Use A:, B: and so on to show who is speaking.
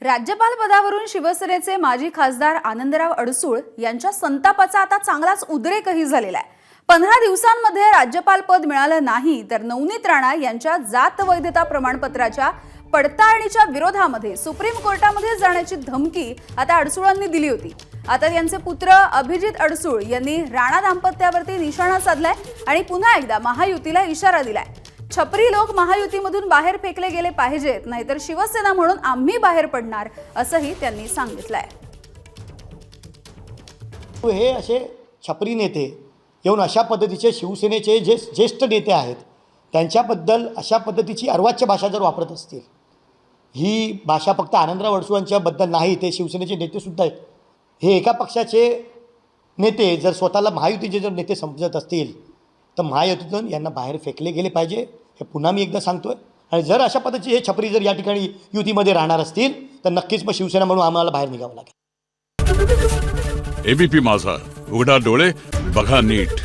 A: राज्यपाल पदावरून शिवसेनेचे माजी खासदार आनंदराव अडसूळ यांच्या संतापाचा आता चांगलाच उद्रेकही झालेला आहे। 15 दिवसांमध्ये राज्यपाल पद मिळालं नाही तर नवनीत राणा यांच्या जात वैधता प्रमाणपत्राच्या पडताळणीच्या विरोधामध्ये सुप्रीम कोर्टामध्ये जाण्याची धमकी आता अडसूळांनी दिली होती। आता त्यांचे पुत्र अभिजित अडसूळ यांनी राणा दाम्पत्यावरती निशाणा साधलाय आणि पुन्हा एकदा महायुतीला इशारा दिलाय। छपरी लोक महायुतीमधून बाहेर फेकले गेले पाहिजेत, नाहीतर शिवसेना म्हणून आम्ही बाहेर पडणार असंही त्यांनी सांगितलंय।
B: हे असे छपरी नेते येऊन अशा पद्धतीचे शिवसेनेचे जे ज्येष्ठ नेते आहेत त्यांच्याबद्दल अशा पद्धतीची अर्वाच्य भाषा जर वापरत असतील, ही भाषा फक्त आनंदराव अडसूळांच्याबद्दल नाही, ते शिवसेनेचे नेते सुद्धा आहेत। हे एका पक्षाचे नेते जर स्वतःला महायुतीचे जर नेते समजत असतील तर महायुतीतून यांना बाहेर फेकले गेले पाहिजे, हे पुन्हा मी एकदा सांगतोय। आणि जर अशा पद्धतीचे हे छपरी जर या ठिकाणी युतीमध्ये राहणार असतील तर नक्कीच मग शिवसेना म्हणून आम्हाला बाहेर निघावं लागेल।
C: एबीपी माझा, उघडा डोळे बघा नीट।